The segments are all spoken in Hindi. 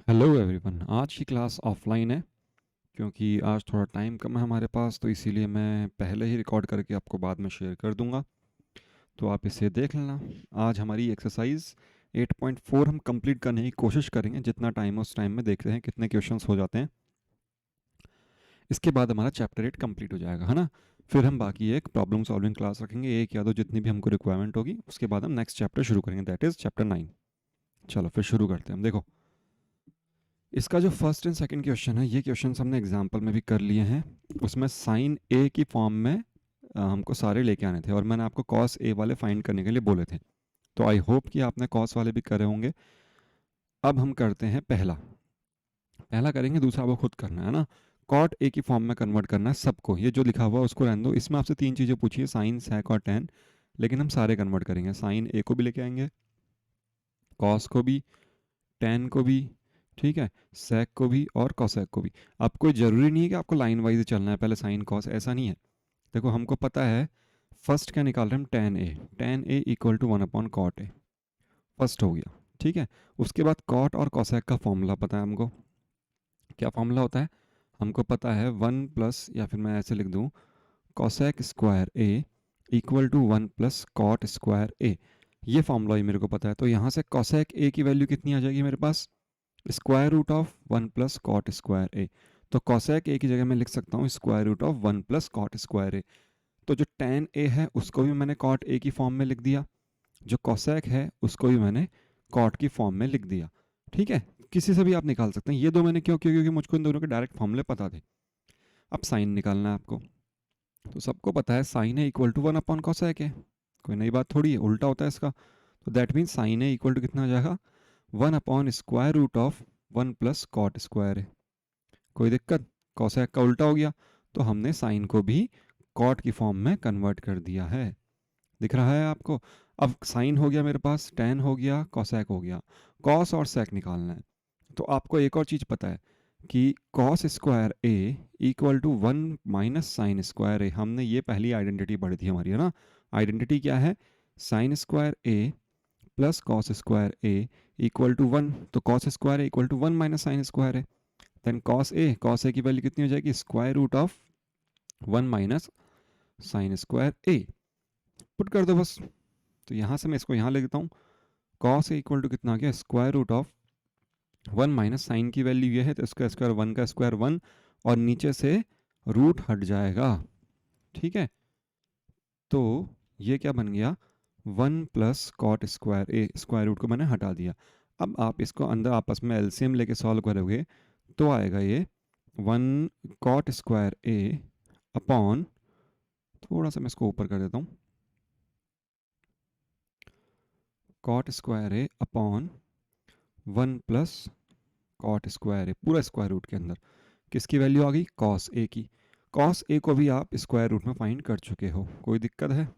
Hello everyone. आज की क्लास ऑफलाइन है क्योंकि आज थोड़ा टाइम कम है हमारे पास, तो इसीलिए मैं पहले ही रिकॉर्ड करके आपको बाद में शेयर कर दूंगा, तो आप इसे देख लेना। आज हमारी एक्सरसाइज 8.4 हम कंप्लीट करने की कोशिश करेंगे, जितना टाइम है उस टाइम में देखते हैं कितने क्वेश्चंस हो जाते हैं। इसके बाद हमारा चैप्टर 8 कंप्लीट हो जाएगा, है ना। फिर हम बाकी एक प्रॉब्लम सॉल्विंग क्लास रखेंगे, एक या दो जितनी भी हमको रिक्वायरमेंट होगी। उसके बाद हम नेक्स्ट चैप्टर शुरू करेंगे, दैट इज़ चैप्टर 9। चलो फिर शुरू करते हैं हम। देखो, इसका जो फर्स्ट एंड सेकंड क्वेश्चन है, ये क्वेश्चन हमने एग्जाम्पल में भी कर लिए हैं। उसमें साइन ए की फॉर्म में हमको सारे लेके आने थे, और मैंने आपको कॉस ए वाले फाइंड करने के लिए बोले थे। तो आई होप कि आपने कॉस वाले भी करे होंगे। अब हम करते हैं पहला पहला करेंगे, दूसरा वो खुद करना है ना। कॉट ए की फॉर्म में कन्वर्ट करना है सबको। ये जो लिखा हुआ है उसको रहने दो। इसमें आपसे तीन चीज़ें पूछी है, साइन, सेक और टेन, लेकिन हम सारे कन्वर्ट करेंगे। साइन ए को भी लेके आएंगे, कॉस को भी, टेन को भी, ठीक है, सेक को भी और कॉसेक को भी। आपको ज़रूरी नहीं है कि आपको लाइन वाइज चलना है, पहले साइन कॉस, ऐसा नहीं है। देखो, हमको पता है फर्स्ट क्या निकाल रहे हैं हम, टेन ए इक्वल टू 1/कॉट ए। फर्स्ट हो गया, ठीक है। उसके बाद कॉट और कॉसेक का फॉर्मूला पता है हमको। क्या फॉर्मूला होता है हमको पता है, 1 प्लस, या फिर मैं ऐसे लिख दूँ, cosec square A equal to 1 plus cot square A. ये फॉर्मूला ही मेरे को पता है। तो यहाँ से कॉसेक ए की वैल्यू कितनी आ जाएगी मेरे पास, square root of 1 plus cot square A. तो कॉसेक ए की जगह मैं लिख सकता हूँ square root of 1 plus cot square A. तो जो टेन ए है उसको भी मैंने कॉट ए की फॉर्म में लिख दिया, जो कॉसेक है उसको भी मैंने कॉट की फॉर्म में लिख दिया, ठीक है। किसी से भी आप निकाल सकते हैं। ये दो मैंने क्यों किया, क्योंकि मुझको इन दोनों के डायरेक्ट फॉर्मूले पता थे। अब साइन निकालना है आपको। तो सबको पता है साइन ए इक्वल टू 1/कॉसेक है, कोई नई बात थोड़ी है, उल्टा होता है इसका। तो that means sine A equal to कितना आ जाएगा, 1/स्क्वायर root of 1 plus cot square है। कोई दिक्कत, कॉसेक का उल्टा हो गया, तो हमने साइन को भी कॉट की फॉर्म में कन्वर्ट कर दिया है। दिख रहा है आपको। अब साइन हो गया मेरे पास, टेन हो गया, कॉसेक हो गया। कॉस और सेक निकालना है। तो आपको एक और चीज़ पता है कि cos square A equal to 1 - sine square A. हमने ये पहली आइडेंटिटी पढ़ी थी हमारी, है ना। आइडेंटिटी क्या है, sine square A plus cos square A equal to 1। तो cos square A equal to 1 - sine square है। देन कॉस ए की वैल्यू कितनी हो जाएगी, square root of 1 - sine square A. Put कर दो बस। तो यहाँ से मैं इसको यहाँ ले देता हूँ। कॉस ए इक्वल टू कितना आ गया, स्क्वायर रूट ऑफ 1 - साइन की वैल्यू ये है, तो इसका स्क्वायर 1 और नीचे से रूट हट जाएगा, ठीक है। तो ये क्या बन गया, 1 प्लस कॉट स्क्वायर ए। स्क्वायर रूट को मैंने हटा दिया। अब आप इसको अंदर आपस में एलसीएम लेके सॉल्व करोगे तो आएगा ये 1 कॉट स्क्वायर ए अपॉन, थोड़ा सा मैं इसको ऊपर कर देता हूँ, कॉट स्क्वायर ए अपॉन 1 प्लस कॉट स्क्वायर ए, पूरा स्क्वायर रूट के अंदर। किसकी वैल्यू आ गई, कॉस ए की। कॉस ए को भी आप स्क्वायर रूट में फाइंड कर चुके हो, कोई दिक्कत है,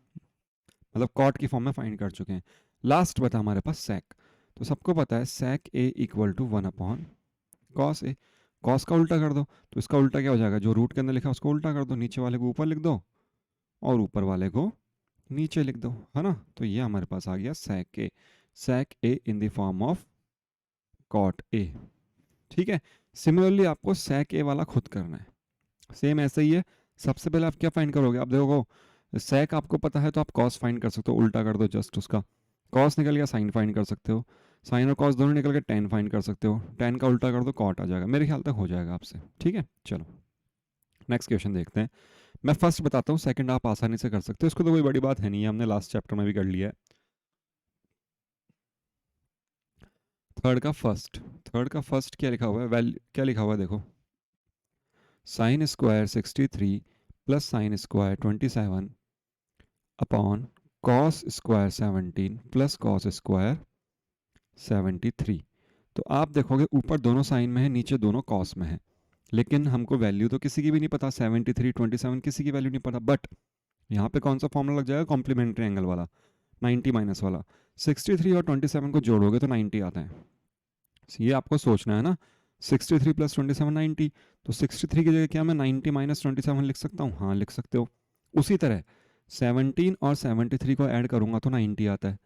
मतलब कॉट की फॉर्म में फाइंड कर चुके हैं। लास्ट बता हमारे पास सेक। तो सबको पता है सेक ए इक्वल टू 1/कॉस ए। कॉस का उल्टा कर दो, तो इसका उल्टा क्या हो जाएगा, जो रूट के अंदर लिखा है उसको उल्टा कर दो, नीचे वाले को ऊपर लिख दो और ऊपर वाले को नीचे लिख दो, है ना। तो ये हमारे पास आ गया sec A in the form of cot A, ठीक है। सिमिलरली आपको सेक ए वाला खुद करना है, सेम ऐसे ही है। सबसे पहले आप क्या फाइंड करोगे, आप देखो सेक आपको पता है तो आप कॉस फाइंड कर सकते हो, उल्टा कर दो जस्ट उसका। कॉस निकल गया, साइन फाइंड कर सकते हो, साइन और कॉस दोनों निकल के टेन फाइंड कर सकते हो, टेन का उल्टा कर दो कॉट आ जाएगा। मेरे ख्याल तक हो जाएगा आपसे, ठीक है। चलो नेक्स्ट क्वेश्चन देखते हैं। मैं फर्स्ट बताता हूँ, सेकंड आप आसानी से कर सकते हो, इसको तो कोई बड़ी बात है नहीं है, हमने लास्ट चैप्टर में भी कर लिया है। थर्ड का फर्स्ट क्या लिखा हुआ है, वैल्यू क्या लिखा हुआ है देखो, sine square 63 plus sine square 27 upon cos square 17 plus cos square 73। तो आप देखोगे ऊपर दोनों साइन में है, नीचे दोनों कॉस में है, लेकिन हमको वैल्यू तो किसी की भी नहीं पता, 73 27 किसी की वैल्यू नहीं पता। बट यहाँ पे कौन सा फॉर्मूला लग जाएगा, कॉम्प्लीमेंट्री एंगल वाला, 90 माइनस वाला। 63 और 27 को जोड़ोगे तो 90 आता है, ये आपको सोचना है ना। 63 प्लस 27 90। तो 63 की जगह क्या मैं 90 माइनस 27 लिख सकता हूँ, हाँ लिख सकते हो। उसी तरह 17 और 73 को ऐड करूँगा तो 90 आता है।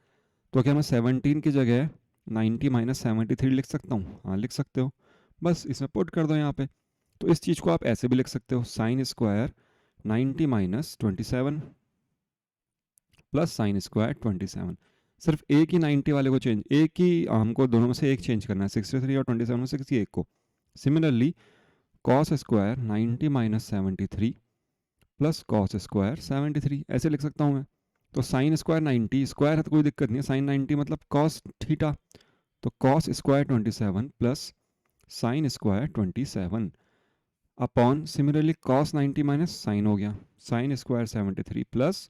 तो क्या मैं 17 की जगह 90 माइनस 73 लिख सकता हूँ? हाँ लिख सकते हो, बस इसमें पुट कर दो यहाँ पे। तो इस चीज़ को आप ऐसे भी लिख सकते हो, sine square 90 minus 27 plus sine square 27। सिर्फ एक ही 90 वाले को चेंज, एक ही हमको दोनों में से एक चेंज करना है, 63 और 27 में से किसी एक को। Similarly cos square 90 minus 73 plus cos square 73 ऐसे लिख सकता हूँ मैं। तो साइन स्क्वायर 90 स्क्वायर है तो कोई दिक्कत नहीं है, साइन 90 मतलब कॉस थीटा, तो cos square 27 plus sine square 27 upon similarly cos 90 minus sine हो गया, sine square 73 plus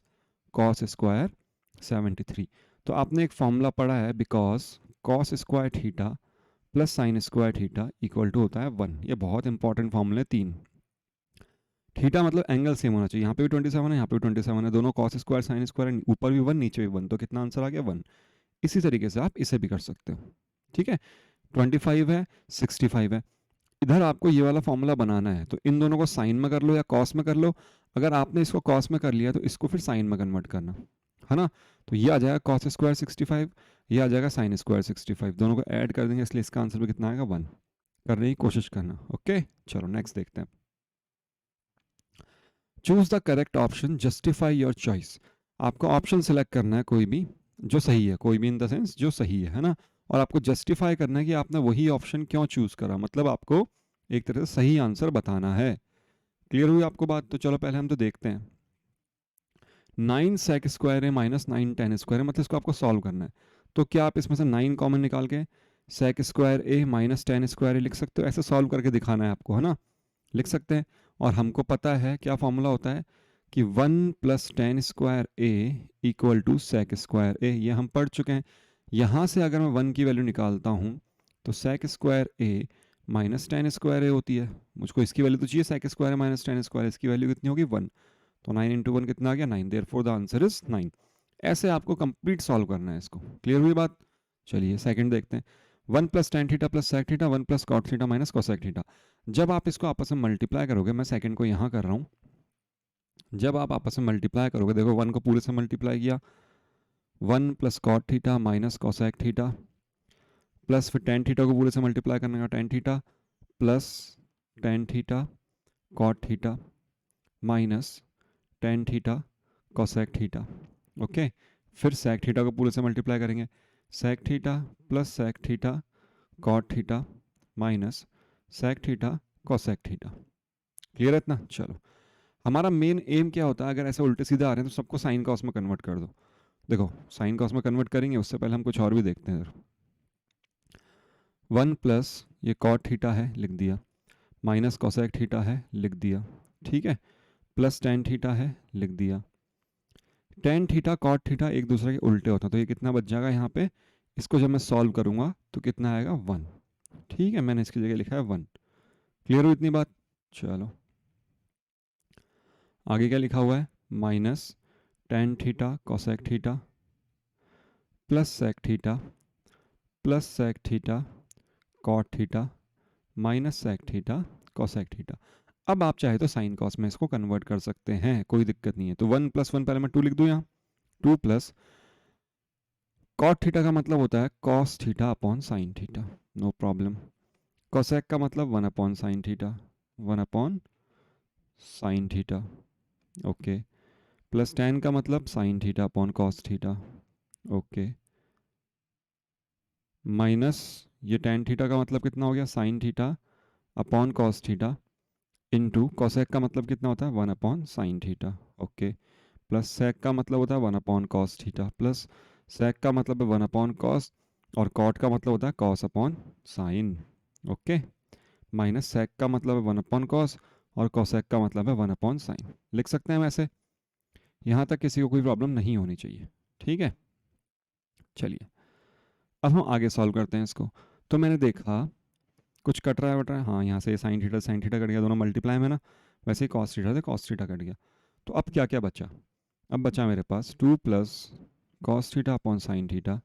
cos square 73। तो आपने एक फॉर्मूला पढ़ा है, because cos square theta plus sine square theta equal to होता है 1। ये बहुत इंपॉर्टेंट फॉर्मूला है, 3। थीटा मतलब एंगल सेम होना चाहिए, यहाँ पे भी 27 है, यहाँ पे भी 27 है, दोनों कॉस स्क्वायर साइन स्क्वायर, ऊपर भी 1 नीचे भी 1, तो कितना आंसर आ गया 1। इसी तरीके से आप इसे भी कर सकते हो, ठीक है। 25 है, 65 है, इधर आपको ये वाला फॉर्मूला बनाना है, तो इन दोनों को साइन में कर लो या कॉस में कर लो। अगर आपने इसको कॉस में कर लिया तो इसको फिर साइन में कन्वर्ट करना है ना। तो ये आ जाएगा कॉस स्क्वायर 65, ये आ जाएगा साइन स्क्वायर 65, दोनों को ऐड कर देंगे, इसलिए इसका आंसर भी कितना आएगा 1। करने की कोशिश करना, ओके। चलो नेक्स्ट देखते हैं। Choose the correct option, justify your choice. आपको ऑप्शन सेलेक्ट करना है कोई भी जो सही है, कोई भी इन द सेंस जो सही है ना, और आपको जस्टिफाई करना है कि आपने वही ऑप्शन क्यों चूज करा, मतलब आपको एक तरह से सही आंसर बताना है। क्लियर हुई आपको बात? तो चलो पहले हम तो देखते हैं। 9 सेक स्क्वायर है माइनस 9 टेन स्क्वायर है, मतलब इसको आपको सॉल्व करना है। तो क्या आप इसमें से 9 कॉमन निकाल के सेक square A minus tan square A लिख सकते हो? ऐसे सॉल्व करके दिखाना है आपको, है ना, लिख सकते हैं। और हमको पता है क्या फॉर्मूला होता है कि 1 plus tan square A equal to sec square A, ये हम पढ़ चुके हैं। यहाँ से अगर मैं 1 की वैल्यू निकालता हूँ तो sec square A minus tan square A होती है, मुझको इसकी वैल्यू तो चाहिए sec square minus tan square, इसकी वैल्यू कितनी होगी 1। तो 9 इंटू 1 कितना आ गया 9, देयरफॉर द आंसर इज 9। ऐसे आपको कंप्लीट सॉल्व करना है इसको। क्लियर हुई बात? चलिए सेकंड देखते हैं। 1 plus tan theta plus sec theta 1 plus cot theta minus cosec theta. जब आप इसको आपस में मल्टीप्लाई करोगे, मैं सेकंड को यहाँ कर रहा हूँ, जब आप आपस में मल्टीप्लाई करोगे, देखो 1 को पूरे से मल्टीप्लाई किया, 1 plus cot theta minus cosec theta plus फिर टेन थीटा को पूरे से मल्टीप्लाई करने का tan theta plus tan theta cot theta minus tan theta cosec theta, okay. फिर सेक थीटा को पूरे से मल्टीप्लाई करेंगे, sec theta plus sec theta cot theta minus sec theta cosec theta. Clear है इतना? चलो, हमारा मेन एम क्या होता है, अगर ऐसे उल्टे सीधे आ रहे हैं तो सबको साइन कॉस में कन्वर्ट कर दो। देखो साइन कॉस में कन्वर्ट करेंगे, उससे पहले हम कुछ और भी देखते हैं। 1 प्लस ये कॉट थीटा है लिख दिया, माइनस कोसेक थीटा है लिख दिया, ठीक है, प्लस टेन थीटा है लिख दिया। टेन थीटा कॉट थीटा एक दूसरे के उल्टे होते हैं, तो ये कितना बच जाएगा यहाँ पे, इसको जब मैं सॉल्व करूँगा तो कितना आएगा 1, ठीक है, मैंने इसकी जगह लिखा है 1। क्लियर हुई इतनी बात? चलो आगे क्या लिखा हुआ है, minus tan theta cosec theta plus sec theta plus sec theta cot theta minus sec theta cosec theta. अब आप चाहे तो साइन कॉस में इसको कन्वर्ट कर सकते हैं, कोई दिक्कत नहीं है। तो 1 प्लस 1 पहले मैं 2 लिख दूँ यहाँ, 2 प्लस कॉट थीटा का मतलब होता है cos theta upon sine theta, no problem. Cosec का मतलब 1 upon sine theta, 1 upon sine theta, okay. Plus tan का मतलब sine theta upon cos theta, okay. Minus ये टेन थीटा का मतलब कितना हो गया, sine theta upon cos theta, into cosec का मतलब कितना होता है 1 upon sine theta, okay. Plus sec का मतलब होता है 1 upon cos theta, plus sec का मतलब है 1 अपॉन कॉस, और कॉट का मतलब होता है cos upon sine, okay. Minus sec का मतलब है 1 अपॉन कॉस, और कोसेक का मतलब है 1 अपॉन साइन। लिख सकते हैं हम ऐसे, यहाँ तक किसी को कोई प्रॉब्लम नहीं होनी चाहिए, ठीक है। चलिए अब हम आगे सॉल्व करते हैं इसको। तो मैंने देखा कुछ कट रहा है बट रहा है, हाँ यहाँ से साइन थीटा कट गया, दोनों मल्टीप्लाई में ना, वैसे ही कॉस थीटा से कॉस थीटा कट गया। तो अब क्या क्या बचा, अब बचा मेरे पास 2 plus cos theta upon sine theta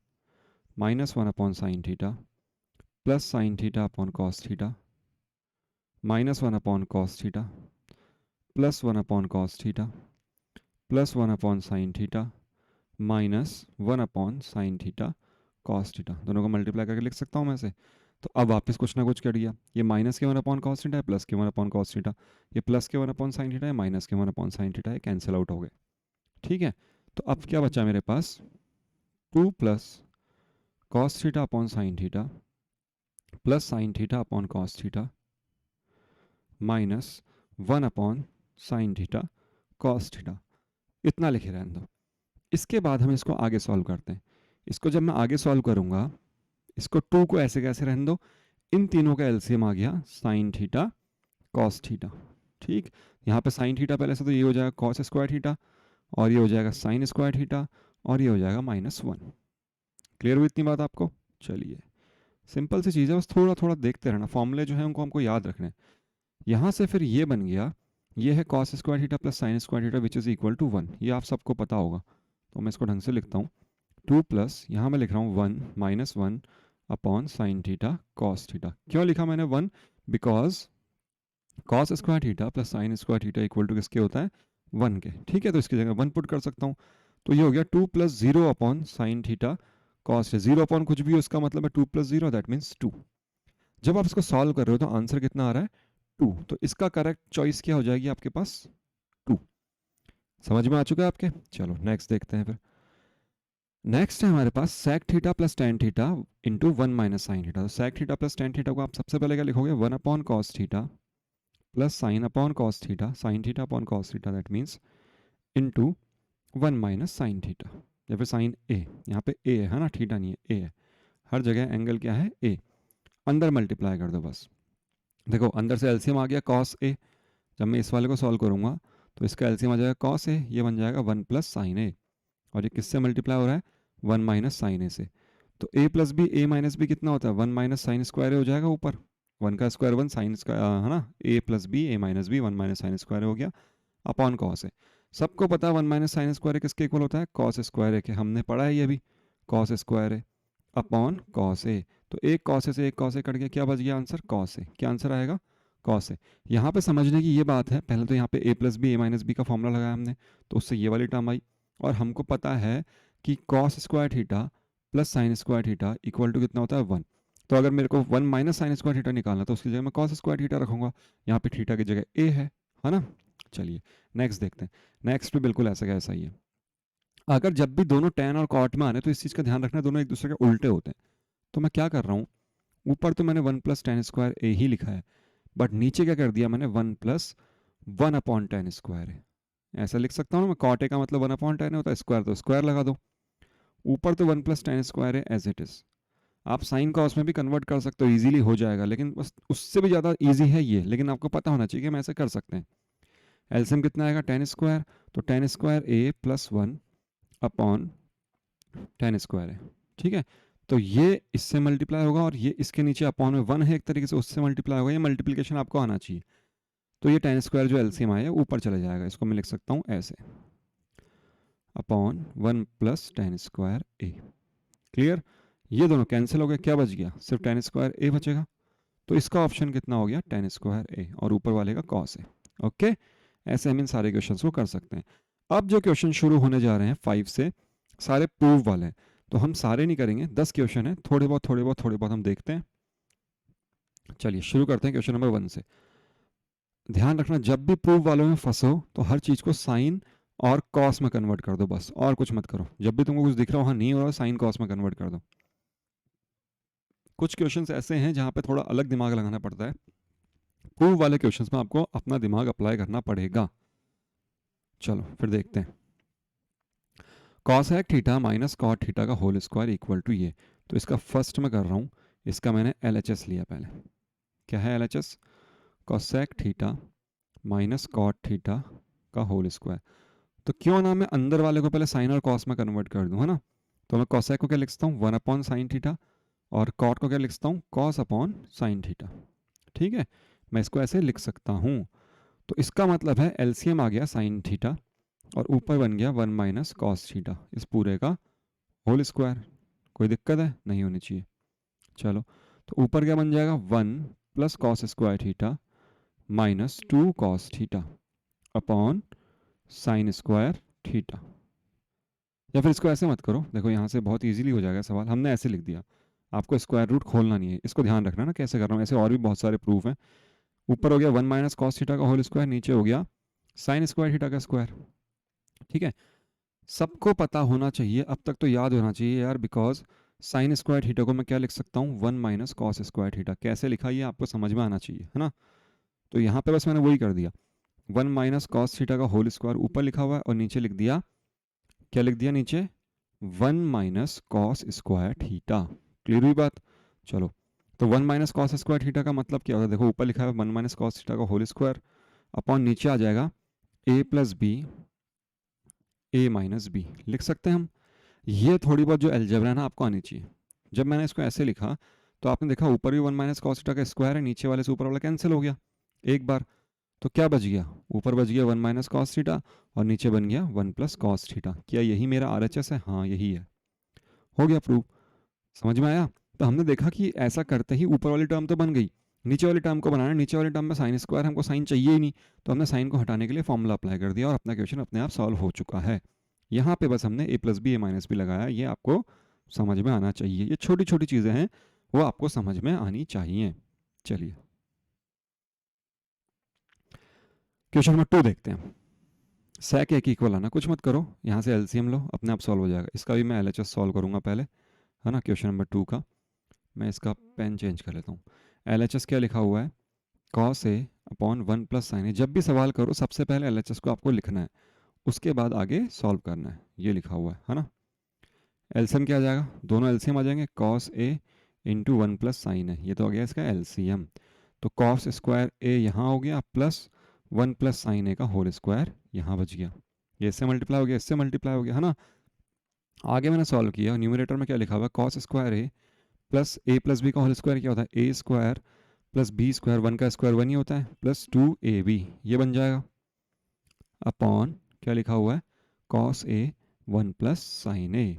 minus 1 upon sine theta plus sine theta upon cos theta minus 1 upon cos theta plus 1 upon cos theta plus 1 upon sine theta minus 1 upon sine theta cos theta, दोनों को मल्टीप्लाई करके लिख सकता हूँ मैं से। तो अब वापस कुछ ना कुछ कर दिया, ये माइनस के वन अपॉन कॉस थीटा है, प्लस के वन अपॉन कॉस थीटा, ये प्लस के वन अपॉन साइन थीटा है, माइनस के वन अपॉन साइन थीटा है, कैंसिल आउट हो गए। ठीक है, तो अब क्या बचा मेरे पास, 2 plus cos theta upon sine theta plus sine theta upon cos theta minus 1 upon sine theta cos theta, इतना लिखे रहने दो। इसके बाद हम इसको आगे सॉल्व करते हैं। इसको जब मैं आगे सॉल्व करूंगा, इसको 2 को ऐसे कैसे रहने दो, इन तीनों का एलसीएम आ गया साइन थीटा कॉस थीटा। ठीक, यहाँ पे साइन थीटा पहले से, तो ये हो जाएगा कॉस स्क्वायर थीटा, और ये हो जाएगा साइन स्क्वायर थीटा, और ये हो जाएगा -1। क्लियर हुई इतनी बात आपको? चलिए, सिंपल सी चीज़ है, बस थोड़ा थोड़ा देखते रहना, फॉर्मूले जो है उनको हमको याद रखने हैं। यहाँ से फिर ये बन गया, ये है cos square theta plus sine square theta which is equal to 1, ये आप सबको पता होगा। तो मैं इसको ढंग से लिखता हूँ, 2 प्लस यहाँ मैं लिख रहा हूँ 1 -1 upon sine theta cos theta. क्यों लिखा मैंने 1? Because cos square theta plus sine square theta equal to किसके होता है, 1 के। ठीक है, तो इसकी जगह 1 पुट कर सकता हूँ, तो ये हो गया 2 plus 0 upon sine theta cos, 0 upon कुछ भी हो उसका मतलब है 2 प्लस 0, दैट मीन्स 2। जब आप इसको सॉल्व कर रहे हो तो आंसर कितना आ रहा है, 2। तो इसका करेक्ट चॉइस क्या हो जाएगी आपके पास, 2। समझ में आ चुका है आपके? चलो नेक्स्ट देखते हैं फिर। नेक्स्ट है हमारे पास sec theta plus tan theta into 1 minus sine theta. तो sec theta plus tan theta को आप सबसे पहले क्या लिखोगे, 1 upon cos theta plus sine upon cos theta, sine theta upon cos theta, that means into 1 minus sine theta, या फिर साइन ए, यहाँ पे ए है ना, थीटा नहीं है, ए है, हर जगह एंगल क्या है, ए। अंदर मल्टीप्लाई कर दो बस। देखो अंदर से एलसीएम आ गया कॉस ए, जब मैं इस वाले को सॉल्व करूंगा तो इसका एलसीएम आ जाएगा कॉस ए, ये बन जाएगा 1 प्लस साइन ए, और ये किससे मल्टीप्लाई हो रहा है, 1 माइनस साइन ए से। तो ए plus B, A minus B कितना होता है, 1 माइनस साइन स्क्वायर हो जाएगा ऊपर, 1 का स्क्वायर 1 साइन स्क्वायर है ना, A plus B, A minus B, 1 minus sine square हो गया अपॉन कॉस ए। सबको पता है 1 माइनस साइन स्क्वायर किसके इक्वल होता है, कॉस स्क्वायर ए के, हमने पढ़ा है ये भी, कॉस स्क्वायर ए अपॉन कॉस ए। तो एक कॉस ए से एक कॉस ए कट गया, क्या बच गया आंसर, कॉस ए। क्या आंसर आएगा, कॉस ए। यहाँ पे समझने की ये बात है, पहले तो यहाँ पे ए plus B, A minus B का फॉर्मूला लगाया हमने, तो उससे ये वाली टर्म आई, और हमको पता है कि cos square theta plus sine square theta equal to कितना होता है, 1। तो अगर मेरे को 1 माइनस साइन स्क्वायर थीटा निकालना तो उसकी जगह मैं कॉस स्क्वायर थीटा रखूंगा, यहाँ पे थीटा की जगह ए है ना। चलिए नेक्स्ट देखते हैं। नेक्स्ट भी बिल्कुल ऐसा का ऐसा ही है। अगर जब भी दोनों tan और cot में आ रहे हैं तो इस चीज़ का ध्यान रखना, दोनों एक दूसरे के उल्टे होते हैं। तो मैं क्या कर रहा हूँ, ऊपर तो मैंने 1 प्लस टेन स्क्वायर ए ही लिखा है, बट नीचे क्या कर दिया मैंने, 1 प्लस 1 अपॉन टेन स्क्वायर है। ऐसा लिख सकता हूँ ना मैं, कॉट ए का मतलब 1 अपॉन टेन होता है, स्क्वायर तो स्क्वायर लगा दो। ऊपर तो 1 प्लस टेन स्क्वायर है एज इट इज़, आप साइन कॉस में भी कन्वर्ट कर सकते हो, इजीली हो जाएगा, लेकिन बस उससे भी ज़्यादा इजी है ये, लेकिन आपको पता होना चाहिए कि हम ऐसे कर सकते हैं। एलसीएम कितना आएगा, टेन स्क्वायर, तो ten square A plus 1 upon ten square है। ठीक है, तो ये इससे मल्टीप्लाई होगा, और ये इसके नीचे अपॉन में 1 है एक तरीके से, उससे मल्टीप्लाई होगा, ये मल्टीप्लिकेशन आपको आना चाहिए। तो ये टेन स्क्वायर जो एलसीएम आया ऊपर चले जाएगा, इसको मैं लिख सकता हूँ ऐसे, अपॉन 1 प्लस टेन स्क्वायर ए। क्लियर, ये दोनों कैंसिल हो गए, क्या बच गया, सिर्फ टेन स्क्वायर ए बचेगा। तो इसका ऑप्शन कितना हो गया, टेन स्क्वायर ए, और ऊपर वाले का कॉस ए। ओके, ऐसे हम इन सारे क्वेश्चन को कर सकते हैं। अब जो क्वेश्चन शुरू होने जा रहे हैं 5 से, सारे प्रूव वाले हैं, तो हम सारे नहीं करेंगे, 10 क्वेश्चन है, थोड़े बहुत हम देखते हैं। चलिए शुरू करते हैं क्वेश्चन नंबर 1 से। ध्यान रखना, जब भी प्रूव वालों में फंसो तो हर चीज़ को साइन और कॉस में कन्वर्ट कर दो बस, और कुछ मत करो। जब भी तुमको कुछ दिख रहा हो, हाँ नहीं हो रहा, साइन कॉस में कन्वर्ट कर दो। कुछ क्वेश्चंस ऐसे हैं जहाँ पे थोड़ा अलग दिमाग लगाना पड़ता है, प्रूव वाले क्वेश्चंस में आपको अपना दिमाग अप्लाई करना पड़ेगा। चलो फिर देखते हैं। Cosec theta minus cot theta का होल स्क्वायर इक्वल टू ये, तो इसका फर्स्ट में कर रहा हूँ, इसका मैंने LHS लिया पहले। क्या है LHS, cosec theta minus cot theta का होल स्क्वायर। तो क्यों ना मैं अंदर वाले को पहले साइन और कॉस में कन्वर्ट कर दूँ, है ना। तो मैं कॉसेक को क्या लिखता हूँ, 1 अपॉन साइन थीटा, और कॉट को क्या लिखता हूँ, कॉस अपॉन साइन थीटा। ठीक है, मैं इसको ऐसे लिख सकता हूँ। तो इसका मतलब है एलसीएम आ गया साइन थीटा, और ऊपर बन गया 1 माइनस कॉस थीटा, इस पूरे का होल स्क्वायर। कोई दिक्कत है, नहीं होनी चाहिए। चलो, तो ऊपर क्या बन जाएगा, 1 plus cos square theta minus 2 cos theta upon sign square theta. या फिर इसको ऐसे मत करो, देखो यहाँ से बहुत इजीली हो जाएगा सवाल, हमने ऐसे लिख दिया, आपको स्क्वायर रूट खोलना नहीं है, इसको ध्यान रखना ना कैसे कर रहा हूँ। ऐसे और भी बहुत सारे प्रूफ हैं। ऊपर हो गया 1 माइनस कॉस थीटा का होल स्क्वायर, नीचे हो गया साइन स्क्वायर थीटा का स्क्वायर। ठीक है, सबको पता होना चाहिए, अब तक तो याद होना चाहिए यार, बिकॉज साइन स्क्वायर थीटा को मैं क्या लिख सकता हूँ, 1 माइनस कॉस स्क्वायर थीटा। कैसे लिखा ये आपको समझ में आना चाहिए, है ना। तो यहाँ पे बस मैंने वही कर दिया, 1 माइनस कॉस थीटा का होल स्क्वायर ऊपर लिखा हुआ है और नीचे लिख दिया, क्या लिख दिया नीचे, 1 minus cos square theta. Clear हुई बात। चलो, तो 1 माइनस कॉस स्क्वायर थीटा का मतलब क्या होता है, देखो ऊपर लिखा है 1 माइनस कॉस थीटा का होल स्क्वायर अपॉन नीचे आ जाएगा a plus B A minus B, लिख सकते हैं हम। ये थोड़ी बहुत जो अलजेब्रा है ना आपको आनी चाहिए। जब मैंने इसको ऐसे लिखा तो आपने देखा ऊपर भी 1 माइनस कॉस थीटा का स्क्वायर है, नीचे वाले से ऊपर वाला कैंसिल हो गया एक बार, तो क्या बच गया, ऊपर बच गया 1 माइनस कॉस थीटा और नीचे बन गया 1 प्लस कॉस थीटा। क्या यही मेरा RHS है, हाँ यही है, हो गया प्रूफ। समझ में आया। तो हमने देखा कि ऐसा करते ही ऊपर वाली टर्म तो बन गई, नीचे वाली टर्म को बनाना, नीचे वाली टर्म में साइन स्क्वायर, हमको साइन चाहिए ही नहीं, तो हमने साइन को हटाने के लिए फॉर्मूला अप्लाई कर दिया और अपना क्वेश्चन अपने आप सॉल्व हो चुका है। यहाँ पे बस हमने a plus B A minus B लगाया, ये आपको समझ में आना चाहिए। ये छोटी छोटी चीज़ें हैं, वो आपको समझ में आनी चाहिए। चलिए क्वेश्चन नंबर 2 देखते हैं। sec a की इक्वल आना, कुछ मत करो, यहाँ से LCM लो, अपने आप सॉल्व हो जाएगा। इसका भी मैं LHS सॉल्व करूँगा पहले, है ना। क्वेश्चन नंबर 2 का मैं इसका पेन चेंज कर लेता हूँ। LHS क्या लिखा हुआ है, cos a upon 1 plus sine A. जब भी सवाल करो सबसे पहले LHS को आपको लिखना है, उसके बाद आगे सॉल्व करना है, ये लिखा हुआ है ना। एलसीएम क्या आ जाएगा, दोनों एलसीएम आ जाएंगे, cos a into 1 plus sign है, ये तो आ गया इसका LCM। तो cos स्क्वायर a यहाँ हो गया प्लस 1 प्लस साइन ए का होल स्क्वायर यहाँ बच गया, ये इससे मल्टीप्लाई हो गया, इससे मल्टीप्लाई हो गया, है ना। आगे मैंने सॉल्व किया, न्यूमरेटर में क्या लिखा हुआ है, cos square a plus A plus B का होल स्क्वायर क्या होता है, A square plus B square, 1 का स्क्वायर 1 ही होता है, प्लस 2ab, ये बन जाएगा अपॉन क्या लिखा हुआ है, cos a 1 plus sine A.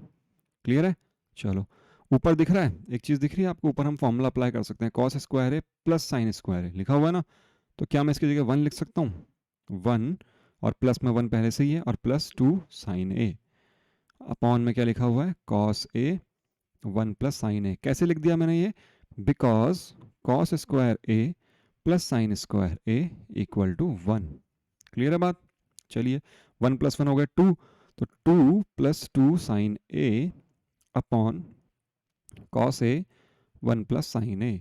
Clear है। चलो, ऊपर दिख रहा है, एक चीज़ दिख रही है आपको, ऊपर हम फॉर्मूला अप्लाई कर सकते हैं, cos स्क्वायर है प्लस साइन स्क्वायर है, लिखा हुआ है ना। तो क्या मैं इसकी जगह 1 लिख सकता हूँ, 1 और प्लस में 1 पहले से ही है और प्लस 2 साइन ए, अपॉन में क्या लिखा हुआ है, cos a 1 plus sine A. कैसे लिख दिया मैंने ये, because cos square a plus sine square a equal to 1। Clear है बात। चलिए 1 प्लस 1 हो गया 2, तो 2 plus 2 sine a upon cos a 1 plus sine A.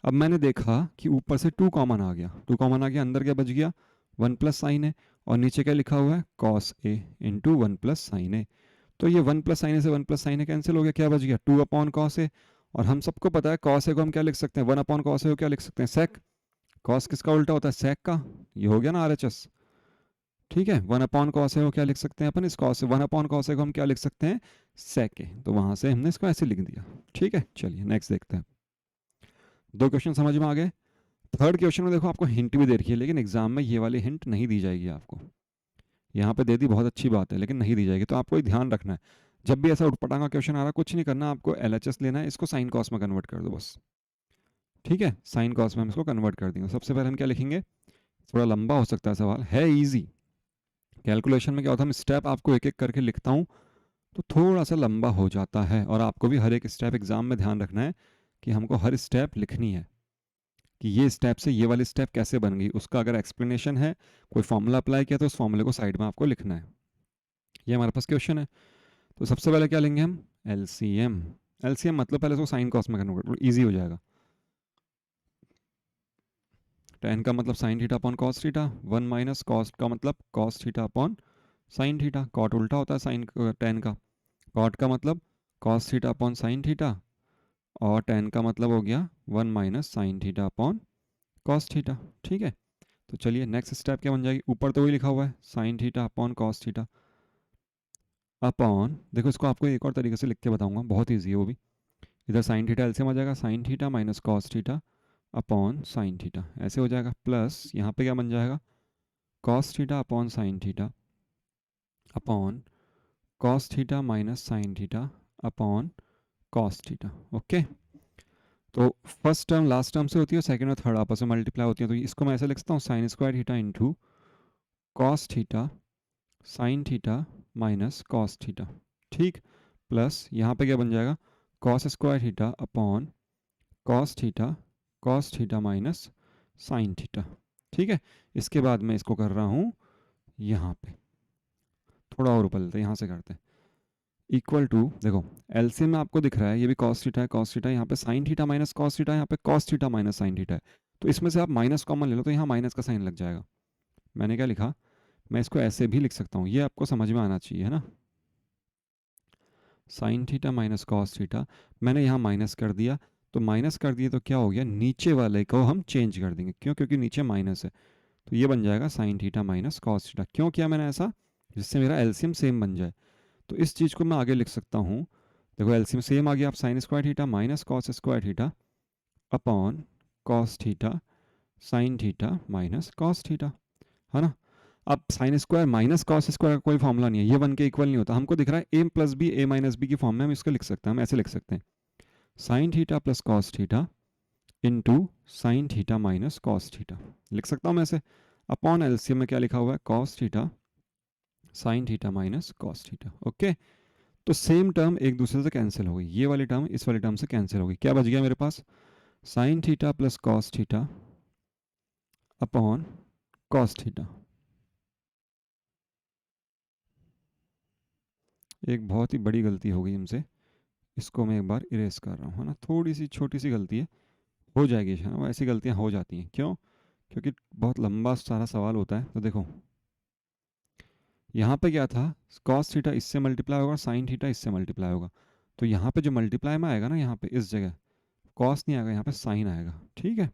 अब मैंने देखा कि ऊपर से 2 कॉमन आ गया, 2 कॉमन आ गया, अंदर क्या बच गया, 1 प्लस साइन ए, और नीचे क्या लिखा हुआ है, cos a into 1 plus sine A. तो ये 1 प्लस साइन ए से 1 प्लस साइन ए कैंसिल हो गया, क्या बच गया, 2 अपॉन cos a। और हम सबको पता है cos a को हम क्या लिख सकते हैं, 1 अपॉन cos a को क्या लिख सकते हैं, sec। cos किसका उल्टा होता है, sec का। ये हो गया ना RHS। ठीक है, 1 अपॉन cos a को क्या लिख सकते हैं अपन, इस cos 1 अपॉन cos a को हम क्या लिख सकते हैं, sec a। तो वहां से हमने इसको ऐसे लिख दिया। ठीक है, चलिए नेक्स्ट देखते हैं। 2 क्वेश्चन समझ में आ गए। थर्ड क्वेश्चन में देखो आपको हिंट भी दे रखी है, लेकिन एग्जाम में ये वाली हिंट नहीं दी जाएगी आपको। यहाँ पे दे दी, बहुत अच्छी बात है, लेकिन नहीं दी जाएगी, तो आपको ही ध्यान रखना है। जब भी ऐसा उठपटांगा क्वेश्चन आ रहा, कुछ नहीं करना, आपको LHS लेना है, इसको साइन कॉस में कन्वर्ट कर दो बस। ठीक है, साइन कॉस में हम इसको कन्वर्ट कर देंगे। सबसे पहले हम क्या लिखेंगे, थोड़ा लंबा हो सकता है सवाल, है ईजी। कैलकुलेशन में क्या होता है, हम स्टेप आपको एक एक करके लिखता हूँ तो थोड़ा सा लंबा हो जाता है, और आपको भी हर एक स्टेप एग्जाम में ध्यान रखना है कि हमको हर स्टेप लिखनी है, कि ये स्टेप से ये वाली स्टेप कैसे बन गई, उसका अगर एक्सप्लेनेशन है, कोई फॉर्मूला अप्लाई किया तो उस फॉर्मूले को साइड में आपको लिखना है। ये हमारे पास क्वेश्चन है। तो सबसे पहले क्या लेंगे हम, LCM। LCM मतलब पहले इसको साइन कॉस में कन्वर्ट, ईजी हो जाएगा। tan का मतलब sine theta upon cos theta, 1 minus cos का मतलब cos theta upon sine theta, cot उल्टा होता है साइन tan का, कॉट का मतलब cos theta upon sine theta, और tan का मतलब हो गया 1 minus sine theta upon cos theta. ठीक है, तो चलिए नेक्स्ट स्टेप क्या बन जाएगी, ऊपर तो वही लिखा हुआ है sign theta upon cos theta upon, देखो इसको आपको एक और तरीके से लिख के बताऊंगा, बहुत ईजी है वो भी। इधर साइन थीटा एलसीएम आ जाएगा, sign theta minus cos theta upon sine theta, ऐसे हो जाएगा, प्लस यहाँ पे क्या बन जाएगा, cos theta upon sine theta upon cos theta minus sine theta upon cos theta. Okay, तो फर्स्ट टर्म लास्ट टर्म से होती है, सेकंड और थर्ड आपस में मल्टीप्लाई होती है, तो इसको मैं ऐसे लिख सकता हूँ, sine square theta into cos theta sine theta minus cos theta. ठीक, प्लस यहाँ पे क्या बन जाएगा, cos square theta upon cos theta minus sine theta. ठीक है, इसके बाद मैं इसको कर रहा हूँ यहाँ पे, थोड़ा और ऊपर लेते हैं, यहाँ से करते हैं, इक्वल टू, देखो एलसीएम में आपको दिख रहा है ये भी कॉस थीटा है, कॉस थीटा, यहाँ पे sign theta minus cos theta, यहाँ पे cos theta minus sine theta है। तो इसमें से आप माइनस कॉमन ले लो तो यहाँ माइनस का साइन लग जाएगा। मैंने क्या लिखा, मैं इसको ऐसे भी लिख सकता हूँ, ये आपको समझ में आना चाहिए, है ना। Sign theta minus cos theta, मैंने यहाँ माइनस कर दिया, तो माइनस कर दिए तो क्या हो गया, नीचे वाले को हम चेंज कर देंगे, क्यों, क्योंकि नीचे माइनस है, तो ये बन जाएगा sign theta minus cos theta. क्यों किया मैंने ऐसा, जिससे मेरा एलसीएम सेम बन जाए। तो इस चीज़ को मैं आगे लिख सकता हूँ, देखो एलसीएम सेम आ गया, आप sign square theta minus cos square theta upon cos theta sine theta minus cos theta, है ना। अब sine square minus cos square का कोई फॉर्मूला नहीं है, ये वन के इक्वल नहीं होता, हमको दिख रहा है ए plus B A minus B की फॉर्म में हम इसको लिख सकते हैं, हम ऐसे लिख सकते हैं, sign theta plus cos theta into sine theta minus cos theta, लिख सकता हूँ मैं ऐसे, अपॉन एलसीएम में क्या लिखा हुआ है, cos theta sine theta minus cos theta. Okay, तो सेम टर्म एक दूसरे से कैंसिल हो गई, ये वाली टर्म इस वाली टर्म से कैंसिल हो गई, क्या बच गया मेरे पास, sine theta plus cos theta upon cos theta. एक बहुत ही बड़ी गलती हो गई हमसे, इसको मैं एक बार इरेज कर रहा हूँ, है ना, थोड़ी सी छोटी सी गलती है, हो जाएगी, है ना, ऐसी गलतियाँ हो जाती हैं, क्यों, क्योंकि बहुत लंबा सारा सवाल होता है। तो देखो यहाँ पे क्या था, कॉस थीटा इससे मल्टीप्लाई होगा, साइन थीटा इससे मल्टीप्लाई होगा, तो यहाँ पे जो मल्टीप्लाई में आएगा ना, यहाँ पे इस जगह कॉस नहीं आएगा, यहाँ पे साइन आएगा। ठीक है,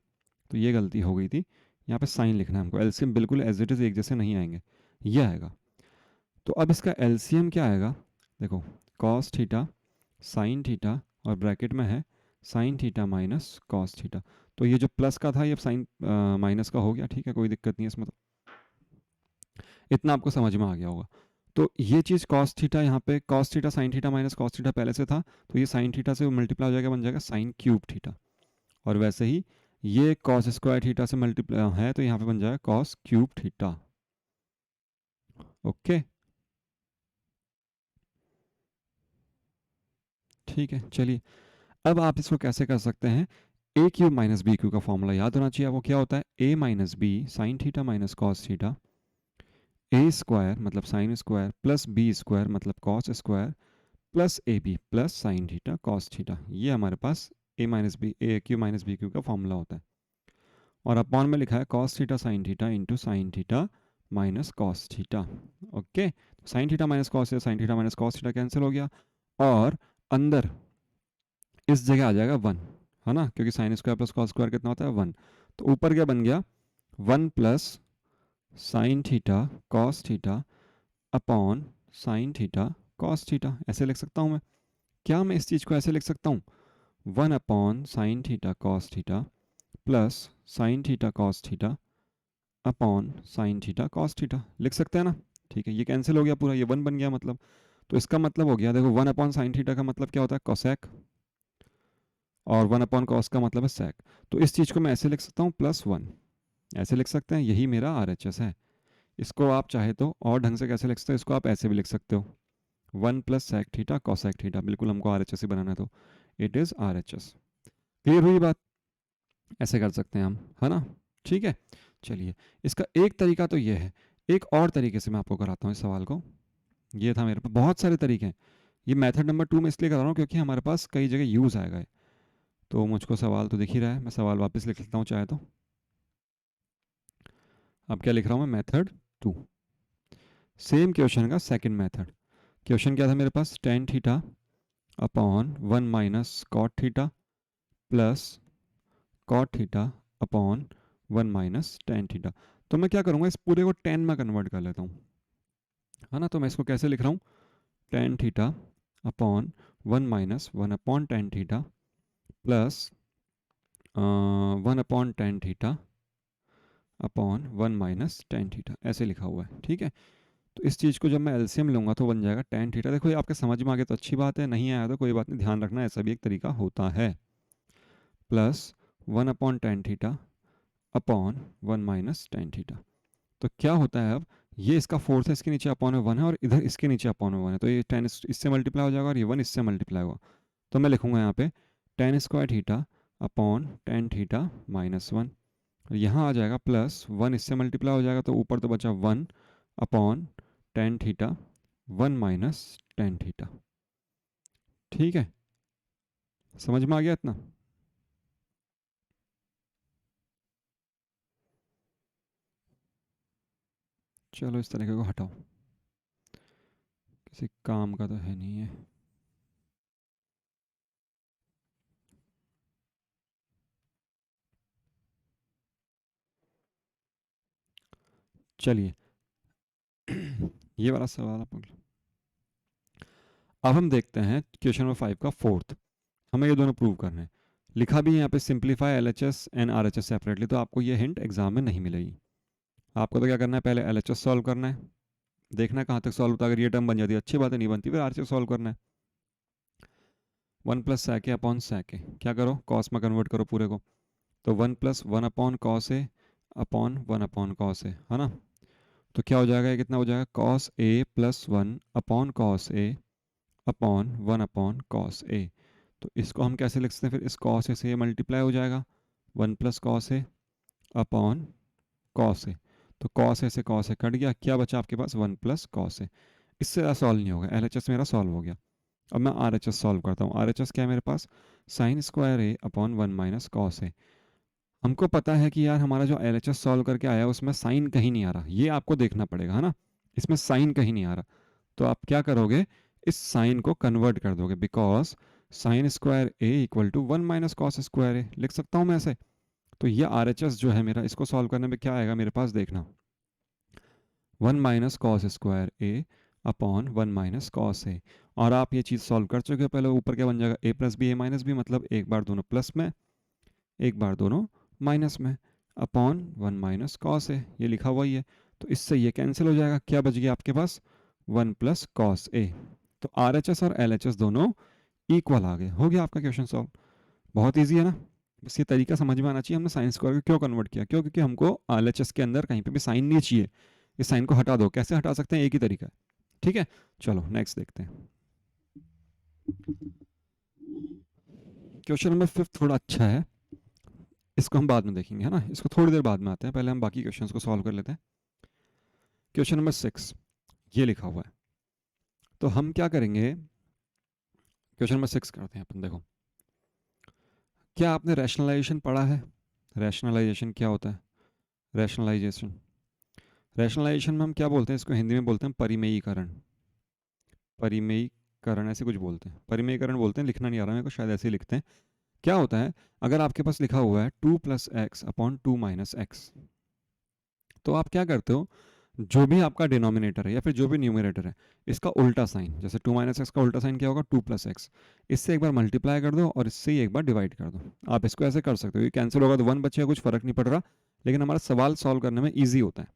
तो ये गलती हो गई थी, यहाँ पे साइन लिखना है हमको, एलसीएम बिल्कुल एज इट इज़ एक जैसे नहीं आएंगे, ये आएगा। तो अब इसका एलसीएम क्या आएगा, देखो कॉस थीटा साइन थीटा और ब्रैकेट में है sign theta minus cos theta, तो ये जो प्लस का था ये साइन माइनस का हो गया। ठीक है, कोई दिक्कत नहीं है इसमें, तो इतना आपको समझ में आ गया होगा। तो ये चीज़ कॉस थीटा, यहाँ पे cos theta sine theta minus cos theta पहले से था, तो ये साइन थीटा से मल्टीप्लाई हो जाएगा, बन जाएगा साइन क्यूब थीटा, और वैसे ही ये कॉस स्क्वायर थीटा से मल्टीप्लाई है, तो यहाँ पे बन जाएगा कॉस क्यूब थीटा। ओके, ठीक है, चलिए अब आप इसको कैसे कर सकते हैं, A cube minus B cube का फॉर्मूला याद होना चाहिए आपको, क्या होता है, A minus B sine theta minus cos theta, A square मतलब sine square plus B square मतलब cos square plus A B plus sine theta cos theta, ये हमारे पास A minus B A cube minus B cube का फॉर्मूला होता है। और अपॉन में लिखा है cos theta sine theta into sine theta minus cos theta. Okay, sign theta minus cos theta, sine theta minus cos theta cancel हो गया, और अंदर इस जगह आ जाएगा वन, है ना, क्योंकि sign square plus cos square कितना होता है, वन। तो ऊपर क्या बन गया, one plus sine theta cos theta upon sine theta cos theta, ऐसे लिख सकता हूँ मैं। क्या मैं इस चीज़ को ऐसे लिख सकता हूँ, one upon sine theta cos theta plus sine theta cos theta upon sine theta cos theta, लिख सकते हैं ना। ठीक है, ये कैंसिल हो गया पूरा, ये वन बन गया मतलब, तो इसका मतलब हो गया, देखो वन अपॉन साइन थीटा का मतलब क्या होता है, कोसेक, और वन अपॉन कॉस का मतलब है सेक। तो इस चीज़ को मैं ऐसे लिख सकता हूँ प्लस वन, ऐसे लिख सकते हैं, यही मेरा आर एच एस है। इसको आप चाहे तो और ढंग से कैसे लिख सकते हो, इसको आप ऐसे भी लिख सकते हो, one plus sec theta cosec theta, बिल्कुल हमको आर एच एस ही बनाना है, तो it is R H S. Clear हुई बात, ऐसे कर सकते हैं हम, है ना। ठीक है, चलिए इसका एक तरीका तो ये है, एक और तरीके से मैं आपको कराता हूँ इस सवाल को। ये था मेरे पास, बहुत सारे तरीके हैं, ये मेथड नंबर 2 में इसलिए करा रहा हूँ क्योंकि हमारे पास कई जगह यूज़ आएगा है। तो मुझको सवाल तो दिख ही रहा है, मैं सवाल वापस लिख लेता हूँ चाहे तो। अब क्या लिख रहा हूँ मैं, मेथड 2, सेम क्वेश्चन का सेकंड मेथड। क्वेश्चन क्या था मेरे पास, tan theta upon one minus cot theta plus cot theta upon one minus tan theta. तो मैं क्या करूँगा, इस पूरे को टेन में कन्वर्ट कर लेता हूँ, है ना। तो मैं इसको कैसे लिख रहा हूँ, ten theta upon one minus one upon ten theta plus one upon ten theta upon one minus tan theta, ऐसे लिखा हुआ है। ठीक है, तो इस चीज़ को जब मैं एलसीएम लूँगा तो बन जाएगा टेन थीटा। देखो ये आपके समझ में आ गया तो अच्छी बात है, नहीं आया तो कोई बात नहीं, ध्यान रखना ऐसा भी एक तरीका होता है, plus one upon ten theta upon one minus tan theta. तो क्या होता है अब, ये इसका फोर्थ है, इसके नीचे अपॉन में 1 है और इधर इसके नीचे अपॉन में 1 है, तो ये 10 इससे मल्टीप्लाई हो जाएगा और ये 1 इससे मल्टीप्लाई होगा। तो मैं लिखूंगा यहाँ पे tan square theta upon tan theta minus 1, यहाँ आ जाएगा प्लस 1 इससे मल्टीप्लाई हो जाएगा, तो ऊपर तो बचा 1 upon tan theta 1 minus tan theta. ठीक है, समझ में आ गया इतना? चलो इस तरीके को हटाओ, किसी काम का तो है नहीं है। चलिए ये वाला सवाल आप अब हम देखते हैं क्वेश्चन नंबर 5 का फोर्थ। हमें ये दोनों प्रूव करने हैं। लिखा भी है यहाँ पे simplify LHS and RHS separately, तो आपको ये हिंट एग्जाम में नहीं मिलेगी। आपको तो क्या करना है, पहले एलएचएस सॉल्व करना है, देखना है कहाँ तक सॉल्व होता है। अगर ये टर्म बन जाती है अच्छी बात है, नहीं बनती फिर आरएचएस सॉल्व करना है। 1 प्लस सैके अपॉन सैके, क्या करो कॉस में कन्वर्ट करो पूरे को, तो 1 प्लस 1 अपॉन कॉस ए अपॉन 1 अपॉन कॉस ए, है ना। तो क्या हो जाएगा, ये कितना हो जाएगा, cos A plus 1 upon cos A upon 1 upon cos ए। तो इसको हम कैसे लिख सकते हैं फिर, इस कॉस ए से ये मल्टीप्लाई हो जाएगा 1 plus cos A upon cos ए। तो कॉस ए से कॉस ए कट गया, क्या बचा आपके पास 1 प्लस कॉस ए। इससे ज़्यादा सॉल्व नहीं होगा, एलएचएस मेरा सॉल्व हो गया। अब मैं आरएचएस सॉल्व करता हूँ। आरएचएस क्या है मेरे पास, साइन स्क्वायर ए अपॉन 1 माइनस कॉस ए। हमको पता है कि यार हमारा जो एलएचएस सॉल्व करके आया उसमें साइन कहीं नहीं आ रहा, ये आपको देखना पड़ेगा, है ना। इसमें साइन कहीं नहीं आ रहा, तो आप क्या करोगे, इस साइन को कन्वर्ट कर दोगे, because sine square A equal to 1 minus cos square A, लिख सकता हूँ मैं ऐसे। तो ये आरएचएस जो है मेरा, इसको सॉल्व करने में क्या आएगा मेरे पास, देखना 1 माइनस कॉस स्क्वायर ए अपॉन 1 माइनस कॉस ए। और आप ये चीज़ सॉल्व कर चुके हो पहले, ऊपर क्या बन जाएगा, ए plus B A minus B, मतलब एक बार दोनों प्लस में एक बार दोनों माइनस में, अपॉन 1 माइनस कॉस ए, ये लिखा हुआ ही है। तो इससे ये कैंसिल हो जाएगा, क्या बच गया आपके पास 1 प्लस कॉस ए। तो आर एच एस और एल एच एस दोनों इक्वल आ गए, हो गया आपका क्वेश्चन सॉल्व। बहुत ईजी है ना, बस ये तरीका समझ में आना चाहिए हमने साइन स्क्वायर को क्यों कन्वर्ट किया, क्यों, क्योंकि हमको एल एच एस के अंदर कहीं पे भी साइन नहीं चाहिए। इस साइन को हटा दो, कैसे हटा सकते हैं, एक ही तरीका है। ठीक है, चलो नेक्स्ट देखते हैं। क्वेश्चन नंबर 5 थोड़ा अच्छा है, इसको हम बाद में देखेंगे, है ना, इसको थोड़ी देर बाद में आते हैं, पहले हम बाकी क्वेश्चंस को सॉल्व कर लेते हैं। क्वेश्चन नंबर 6 ये लिखा हुआ है, तो हम क्या करेंगे, क्वेश्चन नंबर 6 करते हैं अपन। देखो, क्या आपने रैशनलाइजेशन पढ़ा है, रैशनलाइजेशन क्या होता है, रैशनलाइजेशन, रैशनलाइजेशन में हम क्या बोलते हैं, इसको हिंदी में बोलते हैं परिमेयीकरण, परिमेयीकरण ऐसे कुछ बोलते हैं, परिमेयीकरण बोलते हैं, लिखना नहीं आ रहा मेरे को, शायद ऐसे ही लिखते हैं। क्या होता है, अगर आपके पास लिखा हुआ है 2 plus x upon 2 minus x, तो आप क्या करते हो, जो भी आपका डिनोमिनेटर है या फिर जो भी न्यूमरेटर है, इसका उल्टा साइन, जैसे 2 माइनस एक्स का उल्टा साइन क्या होगा, 2 प्लस एक्स, इससे एक बार मल्टीप्लाई कर दो और इससे ही एक बार डिवाइड कर दो। आप इसको ऐसे कर सकते हो, ये कैंसिल होगा तो 1 बचेगा, कुछ फर्क नहीं पड़ रहा, लेकिन हमारा सवाल सॉल्व करने में ईजी होता है।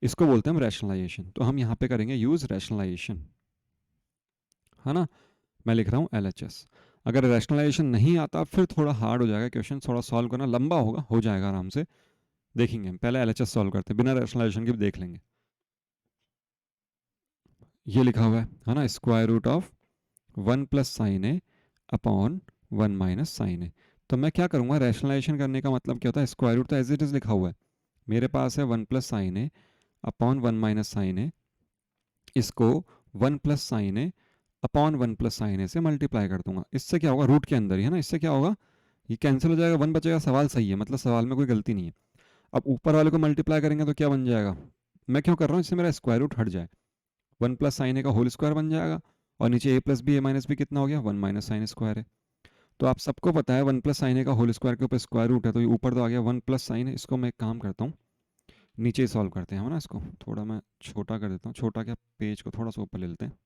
इसको बोलते हैं हम रैशनलाइजेशन, तो हम यहाँ पे करेंगे यूज रैशनलाइजेशन, है ना। मैं लिख रहा हूँ LHS। अगर रैशनलाइजेशन नहीं आता फिर थोड़ा हार्ड हो जाएगा क्वेश्चन, थोड़ा सॉल्व करना लंबा होगा, हो जाएगा आराम से, देखेंगे हम। पहले LHS सॉल्व करते हैं, बिना रैशनलाइजेशन के भी देख लेंगे। ये लिखा हुआ है ना, square root of 1 plus sine A upon 1 minus sine A. तो मैं क्या करूँगा, रैशनलाइजेशन करने का मतलब क्या होता है, स्क्वायर रूट तो एज इट इज़ लिखा हुआ है, मेरे पास है 1 plus sine A upon 1 minus sine ए, इसको 1 plus sine A upon 1 plus sine ए से मल्टीप्लाई कर दूंगा। इससे क्या होगा, रूट के अंदर ही है ना, इससे क्या होगा, ये कैंसिल हो जाएगा, 1 बचेगा, सवाल सही है, मतलब सवाल में कोई गलती नहीं है। अब ऊपर वाले को मल्टीप्लाई करेंगे तो क्या बन जाएगा, मैं क्यों कर रहा हूँ, इससे मेरा स्क्वायर रूट हट जाए, 1 प्लस साइन ए का होल स्क्वायर बन जाएगा, और नीचे ए plus B A minus B कितना हो गया, 1 माइनस साइन स्क्वायर है। तो आप सबको पता है 1 प्लस साइन ए का होल स्क्वायर के ऊपर स्क्वायर रूट है, तो ये ऊपर तो आ गया 1 प्लस साइन है। इसको मैं एक काम करता हूँ, नीचे ही सॉल्व करते हैं, है ना, इसको थोड़ा मैं छोटा कर देता हूँ, छोटा क्या, पेज को थोड़ा सा ऊपर ले लेते हैं।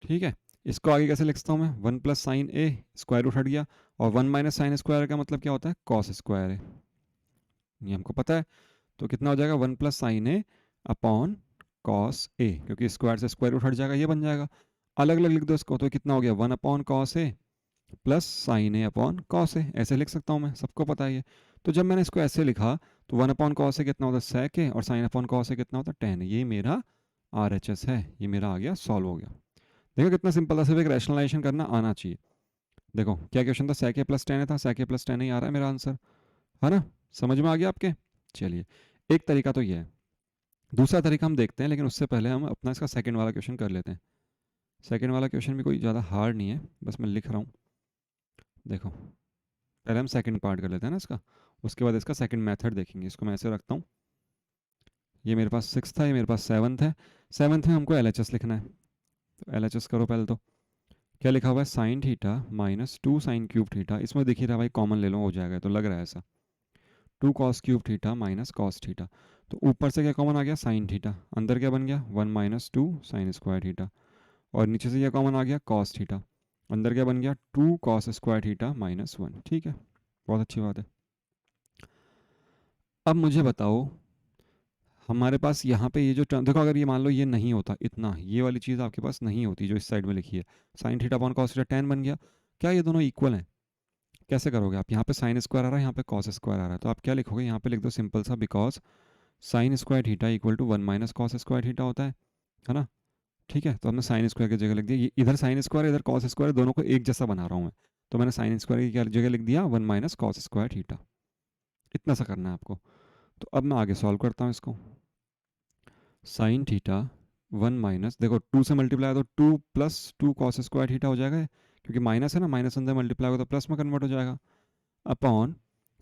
ठीक है, इसको आगे कैसे लिखता हूँ मैं, 1 प्लस साइन ए, स्क्वायर रूट हट गया, और 1 माइनस साइन स्क्वायर का मतलब क्या होता है, कॉस स्क्वायर है, ये हमको पता है। तो कितना हो जाएगा, 1 plus sine A upon cos ए, क्योंकि स्क्वायर से स्क्वायर रूट हट जाएगा, ये बन जाएगा। अलग अलग लिख दो इसको, तो कितना हो गया, 1 upon cos A plus sine A upon cos ए, ऐसे लिख सकता हूँ मैं, सबको पता है ये। तो जब मैंने इसको ऐसे लिखा तो 1/cos से कितना होता है sec है, और sin/cos से कितना होता है tan है। ये मेरा RHS है, ये मेरा आ गया, सॉल्व हो गया। देखो कितना सिंपल था, सिर्फ एक रैशनलाइजेशन करना आना चाहिए। देखो क्या क्वेश्चन था, sec a प्लस tan था, sec a प्लस tan ही आ रहा है मेरा आंसर, है ना? समझ में आ गया आपके? चलिए, एक तरीका तो ये है। दूसरा तरीका हम देखते हैं, लेकिन उससे पहले हम अपना इसका सेकंड वाला क्वेश्चन कर लेते हैं। सेकंड वाला क्वेश्चन भी कोई ज़्यादा हार्ड नहीं है, बस मैं लिख रहा हूँ। देखो पहले हम सेकंड पार्ट कर लेते हैं ना इसका, उसके बाद इसका सेकंड मेथड देखेंगे। इसको मैं ऐसे रखता हूँ, ये मेरे पास 6 था, ये मेरे पास 7 है। 7 में हमको LHS लिखना है, तो LHS करो पहले। तो क्या लिखा हुआ है, sign theta minus 2 sine cube theta. इसमें देखिए रहा भाई, कॉमन ले लो, हो जाएगा, तो लग रहा है ऐसा। 2 cos cube theta minus cos theta, तो ऊपर से क्या कॉमन आ गया, साइन थीटा। अंदर क्या बन गया, 1 माइनस 2 साइन स्क्वायर थीटा। और नीचे से क्या कॉमन आ गया, कॉस थीटा। अंदर क्या बन गया, 2 कॉस स्क्वायर थीटा माइनस 1। ठीक है, बहुत अच्छी बात है। अब मुझे बताओ, हमारे पास यहाँ पे ये जो टर्म देखो, अगर ये मान लो ये नहीं होता, इतना ये वाली चीज़ आपके पास नहीं होती जो इस साइड में लिखी है, sign theta upon cos theta tan बन गया। क्या ये दोनों इक्वल हैं? कैसे करोगे आप? यहाँ पे साइन स्क्वायर आ रहा है, यहाँ पे कॉस स्क्वायर आ रहा है, तो आप क्या लिखोगे, यहाँ पे लिख दो सिंपल सा, because sine square theta equal to 1 minus cos square theta होता है ना? ठीक है, तो हमने साइन स्क्वायर की जगह लिख दिया, ये इधर साइन स्क्वायर इधर कॉस स्क्वायर, दोनों को एक जैसा बना रहा हूँ मैं, तो मैंने साइन स्क्वायर की जगह लिख दिया 1 माइनस कॉस स्क्वायर थीटा। इतना सा करना है आपको। तो अब मैं आगे सॉल्व करता हूँ इसको। साइन थीटा 1 माइनस, देखो 2 से मल्टीप्लाई तो 2 प्लस 2 कॉस स्क्वायर थीटा हो जाएगा, क्योंकि माइनस है ना, माइनस अंदर मल्टीप्लाई होगा तो प्लस में कन्वर्ट हो जाएगा, upon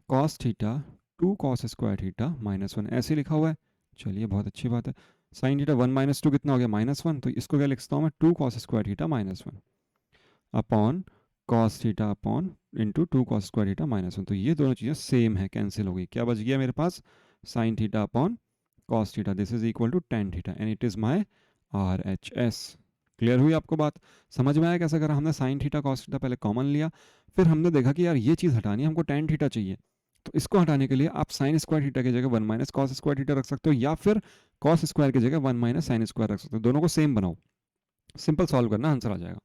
cos theta 2 cos square theta minus 1, ऐसे लिखा हुआ है। चलिए, बहुत अच्छी बात है। साइन थीटा 1 माइनस 2 कितना हो गया, -1, तो इसको क्या लिखता हूँ मैं, 2 cos square theta -1 upon cos theta upon into 2 cos square theta -1। तो ये दोनों चीज़ें सेम है, कैंसिल हो गई। क्या बच गया मेरे पास, sine theta upon cos theta, this is equal to tan theta, and it is my RHS। Clear हुई आपको बात? समझ में आया कैसे करा? हमने साइन थीटा कॉस थीटा पहले कॉमन लिया, फिर हमने देखा कि यार ये चीज़ हटानी है, हमको tan थीटा चाहिए, तो इसको हटाने के लिए आप साइन स्क्वायर थीटा की जगह 1 माइनस कॉस स्क्वायर थीटा रख सकते हो, या फिर कॉस स्क्वायर की जगह 1 माइनस साइन स्क्वायर रख सकते हो। दोनों को सेम बनाओ, सिंपल सॉल्व करना, आंसर आ जाएगा।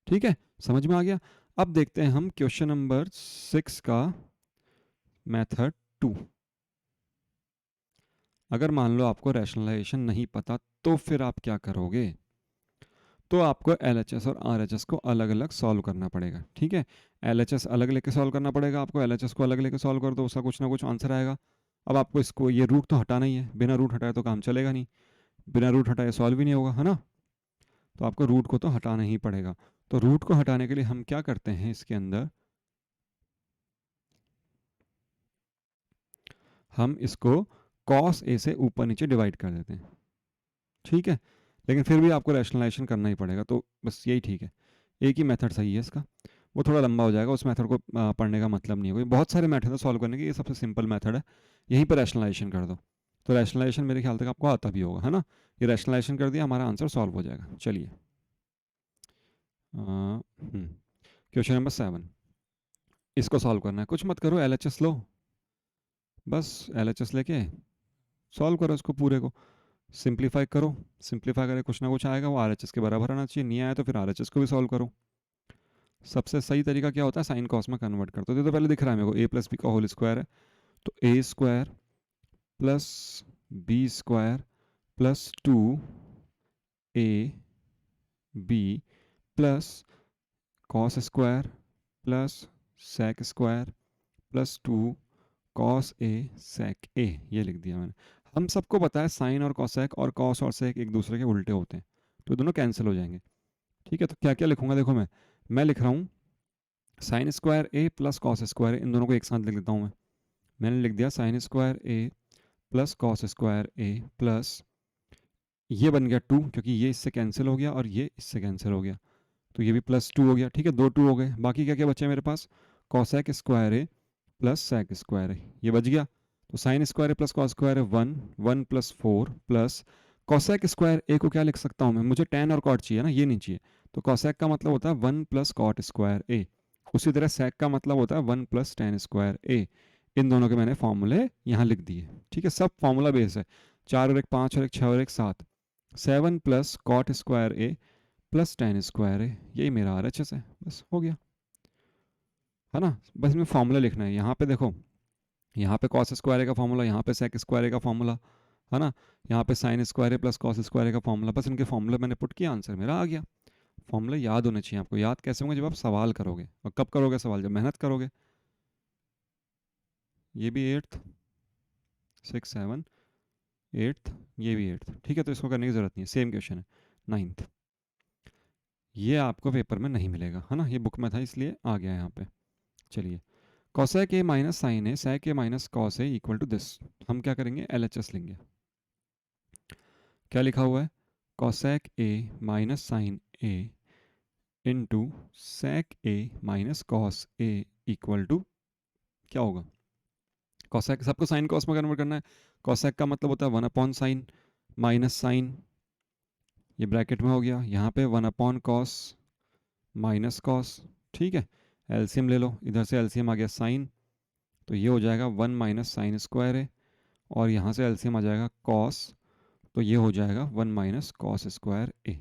ठीक है, समझ में आ गया? अब देखते हैं हम क्वेश्चन नंबर 6 का मेथड 2। अगर मान लो आपको रैशनलाइजेशन नहीं पता, तो फिर आप क्या करोगे? तो आपको LHS और RHS को अलग अलग सॉल्व करना पड़ेगा। ठीक है, LHS अलग लेके सॉल्व करना पड़ेगा आपको, LHS को अलग लेके सॉल्व कर दो, उसका कुछ ना कुछ आंसर आएगा। अब आपको इसको, ये रूट तो हटाना ही है, बिना रूट हटाए तो काम चलेगा नहीं, बिना रूट हटाए सॉल्व ही नहीं होगा, है ना? तो आपको रूट को तो हटाना ही पड़ेगा। तो रूट को हटाने के लिए हम क्या करते हैं, इसके अंदर हम इसको cos a से ऊपर नीचे डिवाइड कर देते हैं। ठीक है, लेकिन फिर भी आपको रैशनलाइजेशन करना ही पड़ेगा, तो बस यही ठीक है, एक ही मेथड सही है इसका। वो थोड़ा लंबा हो जाएगा, उस मेथड को पढ़ने का मतलब नहीं है कोई, बहुत सारे मेथड है सॉल्व करने के, ये सबसे सिंपल मेथड है, यहीं पर रैशनलाइजेशन कर दो। तो रैशनलाइजेशन मेरे ख्याल तक आपको आता भी होगा, है ना? ये रैशनलाइजेशन कर दिया, हमारा आंसर सॉल्व हो जाएगा। चलिए, क्वेश्चन नंबर 7, इसको सॉल्व करना है, कुछ मत करो, LHS लो, बस LHS लेके सॉल्व करो इसको पूरे को, सिंप्लीफाई करो, सिंप्लीफाई करके कुछ ना कुछ आएगा, वो RHS के बराबर आना चाहिए, नहीं आया तो फिर RHS को भी सॉल्व करो। सबसे सही तरीका क्या होता है, साइन कॉस में कन्वर्ट कर दो। तो पहले दिख रहा है मेरे को, a प्लस बी का होल स्क्वायर है, तो a square plus B square plus 2ab plus cos square plus sec square plus 2 cos a sec a, ये लिख दिया मैंने। हम सबको पता है साइन और कॉसेक और कॉस और सेक एक दूसरे के उल्टे होते हैं, तो दोनों कैंसिल हो जाएंगे। ठीक है, तो क्या क्या लिखूंगा, देखो मैं लिख रहा हूँ sine square a plus cos square, इन दोनों को एक साथ लिख देता हूँ मैं। मैंने लिख दिया sign square a plus cos square a plus, ये बन गया 2, क्योंकि ये इससे कैंसिल हो गया और ये इससे कैंसिल हो गया, तो ये भी +2 हो गया। ठीक है, 2 2 हो गए, बाकी क्या क्या बचे मेरे पास, cosec square A plus sec square A, ये बच गया। तो sign square A plus cos square A 1, 1 + 4 plus cosec square ए को क्या लिख सकता हूँ मैं, मुझे tan और कॉट चाहिए ना, ये नहीं चाहिए, तो कॉसेक का मतलब होता है 1 + कॉट स्क्वायर ए, उसी तरह सेक का मतलब होता है 1 + tan स्क्वायर ए। इन दोनों के मैंने फॉर्मूले यहाँ लिख दिए। ठीक है, सब फॉर्मूला बेस है, 4 और 1 5 और 1 6 और 1 7, 7 + cot square A plus tan square है, यही मेरा RHS है, बस हो गया, है ना? बस इसमें फॉर्मूला लिखना है। यहाँ पे देखो, यहाँ पे कॉस स्क्वायर ए का फॉर्मूला, यहाँ पे सेक स्क्वायर ए का फॉर्मूला, है ना, यहाँ पे sign square A plus cos square ए का फॉर्मूला, बस इनके फॉर्मूला मैंने पुट किया, आंसर मेरा आ गया। फॉर्मूला याद होने चाहिए आपको। याद कैसे होंगे? जब आप सवाल करोगे। और कब करोगे सवाल? जब मेहनत करोगे। ये भी 8th 6 7 8th, ये भी 8th, ठीक है, तो इसको करने की ज़रूरत नहीं है, सेम क्वेश्चन है। 9th, ये आपको पेपर में नहीं मिलेगा, है ना, ये बुक में था इसलिए आ गया यहाँ पे। चलिए, cosec A minus sine A sec A minus cos A equal to this. हम क्या करेंगे? LHS लेंगे। क्या लिखा हुआ है? Cosec A minus sine A into sec A minus cos A equal to क्या होगा? कॉसेक, सबको साइन कॉस में कन्वर्ट करना है। कॉसेक का मतलब होता है 1/sin माइनस साइन, ये ब्रैकेट में हो गया, यहाँ पे 1/cos माइनस कॉस, ठीक है। एलसीएम ले लो, इधर से एलसीएम आ गया साइन, तो ये हो जाएगा 1 माइनस साइन स्क्वायर है, और यहाँ से एलसीएम आ जाएगा कॉस, तो ये हो जाएगा 1 माइनस कॉस स्क्वायर ए।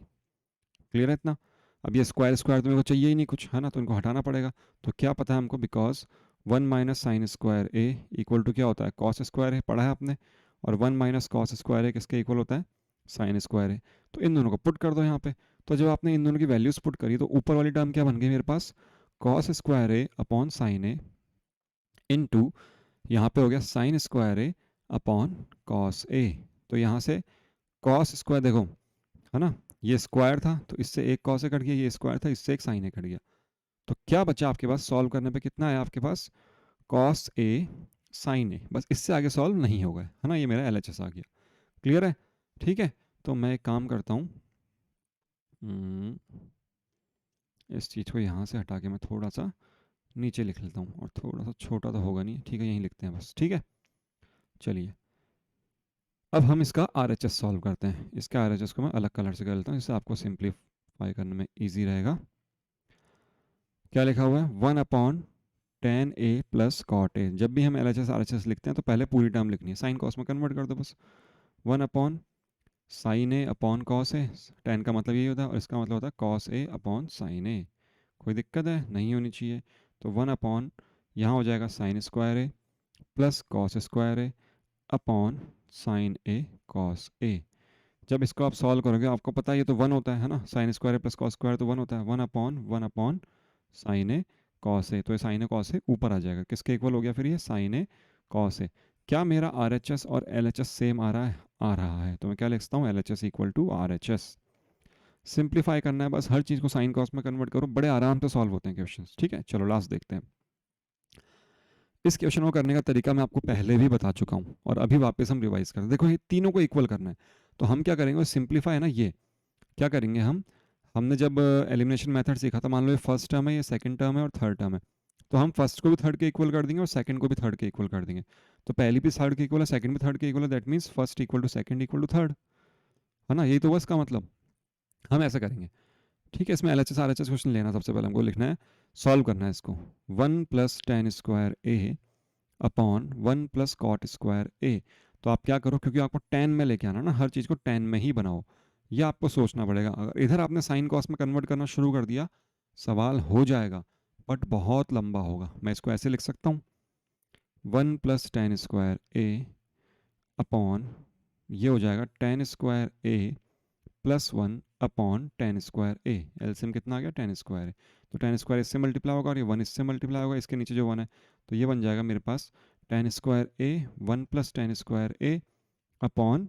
क्लियर है इतना? अब ये स्क्वायर स्क्वायर तो मेरे को चाहिए ही नहीं कुछ, है ना, तो इनको हटाना पड़ेगा। तो क्या पता है हमको? Because 1 minus sine square A equal to क्या होता है? कॉस स्क्वायर है, पढ़ा है आपने। और 1 माइनस कॉस स्क्वायर ए किसके इक्वल होता है? साइन स्क्वायर है। तो इन दोनों को पुट कर दो यहाँ पे। तो जब आपने इन दोनों की वैल्यूज पुट करी, तो ऊपर वाली टर्म क्या बन गई मेरे पास? Cos square A upon sine A into यहाँ पे हो गया साइन स्क्वायर ए अपॉन कॉस ए। तो यहाँ से कॉस स्क्वायर देखो, है ना, ये स्क्वायर था तो इससे एक कॉस ए कट गया, ये स्क्वायर था इससे एक साइन ए कट गया। तो क्या बचा आपके पास? सॉल्व करने पे कितना है आपके पास? कॉस ए साइन ए, बस इससे आगे सॉल्व नहीं होगा, है ना, ये मेरा LHS आ गया। क्लियर है? ठीक है, तो मैं एक काम करता हूँ, इस चीज़ को यहाँ से हटा के मैं थोड़ा सा नीचे लिख लेता हूँ, और थोड़ा सा छोटा तो होगा नहीं, ठीक है, यहीं लिखते हैं बस, ठीक है। चलिए, अब हम इसका RHS सॉल्व करते हैं। इसका RHS को मैं अलग कलर से कर लेता हूँ, इससे आपको सिंप्लीफाई करने में ईजी रहेगा। क्या लिखा हुआ है? 1/tan A plus cot A. जब भी हम LHS RHS लिखते हैं तो पहले पूरी टर्म लिखनी है, साइन कॉस में कन्वर्ट कर दो बस। 1/sin A upon cos A, tan का मतलब यही होता है, और इसका मतलब होता है कॉस ए अपॉन साइन ए। कोई दिक्कत है? नहीं होनी चाहिए। तो 1/, यहाँ हो जाएगा sign square A plus cos square A upon sine A cos A. जब इसको आप सॉल्व करोगे, आपको पता है ये तो 1 होता है ना, sign square plus cos square तो 1 होता है। 1/1/, साइन ए कॉस ए, तो ये साइन ए कॉस ए ऊपर आ जाएगा, किसके इक्वल हो गया फिर ये? Sign A cos A. क्या मेरा RHS और LHS सेम आ रहा है? आ रहा है। तो मैं क्या लिखता हूँ? LHS equal to RHS। Simplify करना है बस, हर चीज़ को साइन कॉस में कन्वर्ट करो, बड़े आराम से सॉल्व होते हैं क्वेश्चन, ठीक है। चलो लास्ट देखते हैं। इस क्वेश्चन को करने का तरीका मैं आपको पहले भी बता चुका हूँ, और अभी वापस हम रिवाइज करें। देखो, ये तीनों को इक्वल करना है, तो हम क्या करेंगे? सिंप्लीफाई है ना, ये क्या करेंगे हम? हमने जब एलिमिनेशन मेथड सीखा था, मान लो ये फर्स्ट टर्म है, ये सेकंड टर्म है और थर्ड टर्म है, तो हम फर्स्ट को भी थर्ड के इक्वल कर देंगे और सेकंड को भी थर्ड के इक्वल कर देंगे। तो पहली भी थर्ड के इक्वल है, सेकंड भी थर्ड के इक्वल है, that means first equal to second equal to third, है ना, यही तो बस का मतलब। हम ऐसा करेंगे, ठीक है। इसमें LHS RHS क्वेश्चन लेना, सबसे पहले हमको लिखना है, सॉल्व करना है इसको। 1 plus tan square A upon 1 plus cot square A. तो आप क्या करो, क्योंकि आपको tan में लेके आना ना, हर चीज़ को tan में ही बनाओ, ये आपको सोचना पड़ेगा। अगर इधर आपने साइन कॉस में कन्वर्ट करना शुरू कर दिया, सवाल हो जाएगा, बट बहुत लंबा होगा। मैं इसको ऐसे लिख सकता हूँ, 1 प्लस tan स्क्वायर ए अपॉन, ये हो जाएगा tan square A plus 1 upon tan square A. LCM कितना आ गया? tan स्क्वायर है, तो tan स्क्वायर इससे मल्टीप्लाई होगा और ये 1 इससे मल्टीप्लाई होगा, इसके नीचे जो 1 है, तो ये बन जाएगा मेरे पास tan square A 1 plus tan square A upon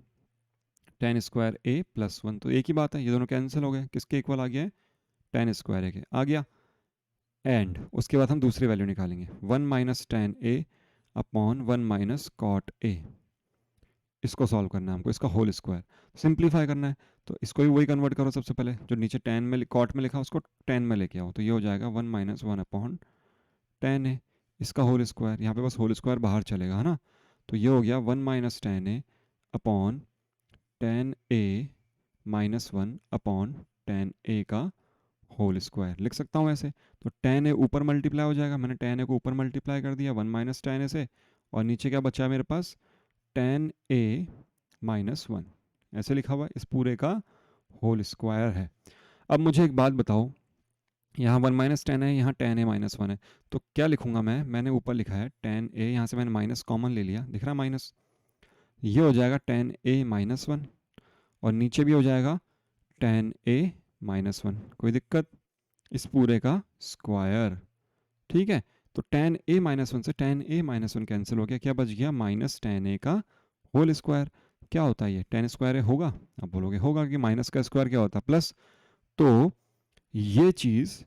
tan square A plus 1। तो एक ही बात है, ये दोनों कैंसिल हो गए, किसके इक्वल आ गया है? tan स्क्वायर ए के आ गया। एंड उसके बाद हम दूसरी वैल्यू निकालेंगे, 1 minus tan A upon 1 minus cot A. इसको सॉल्व करना है हमको, इसका होल स्क्वायर सिंप्लीफाई करना है। तो इसको भी वही कन्वर्ट करो, सबसे पहले जो नीचे tan में कॉट में लिखा उसको tan में लेके आओ, तो ये हो जाएगा 1 माइनस 1 अपॉन tan ए, इसका होल स्क्वायर। यहाँ पे बस होल स्क्वायर बाहर चलेगा, है ना, तो ये हो गया 1 minus tan A upon tan A minus 1 upon tan ए का होल स्क्वायर लिख सकता हूँ ऐसे। तो tan ए ऊपर मल्टीप्लाई हो जाएगा, मैंने tan ए को ऊपर मल्टीप्लाई कर दिया 1 माइनस tan ए से, और नीचे क्या बचा मेरे पास? tan ए माइनस 1, ऐसे लिखा हुआ है, इस पूरे का होल स्क्वायर है। अब मुझे एक बात बताओ, यहाँ 1 माइनस टेन है, यहाँ टेन ए माइनस वन है, तो क्या लिखूंगा मैं? मैंने ऊपर लिखा है टेन ए, यहाँ से मैंने माइनस कॉमन ले लिया, दिख रहा माइनस, ये हो जाएगा टेन ए माइनस वन, और नीचे भी हो जाएगा टेन ए माइनस वन। कोई दिक्कत? इस पूरे का स्क्वायर, ठीक है। तो टेन ए माइनस वन से टेन ए माइनस वन कैंसिल हो गया, क्या बच गया? माइनस टेन ए का होल स्क्वायर। क्या होता है ये? टेन स्क्वायर है, होगा? अब बोलोगे होगा कि माइनस का स्क्वायर क्या होता है? प्लस। तो ये चीज़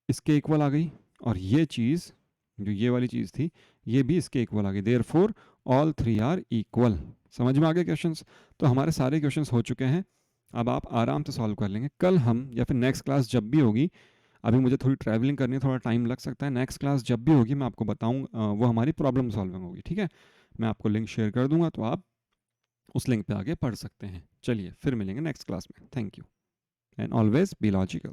इसके इक्वल आ गई, और ये चीज़ जो ये वाली चीज़ थी ये भी इसके इक्वल आ गई। Therefore all three are equal. समझ में आ गए क्वेश्चंस? तो हमारे सारे क्वेश्चंस हो चुके हैं, अब आप आराम से सॉल्व कर लेंगे। कल हम या फिर नेक्स्ट क्लास जब भी होगी, अभी मुझे थोड़ी ट्रैवलिंग करनी है, थोड़ा टाइम लग सकता है, नेक्स्ट क्लास जब भी होगी मैं आपको बताऊँ, वो हमारी प्रॉब्लम सॉल्विंग होगी, ठीक है। मैं आपको लिंक शेयर कर दूंगा, तो आप उस लिंक पे आगे पढ़ सकते हैं। चलिए फिर मिलेंगे नेक्स्ट क्लास में। Thank you and always be logical.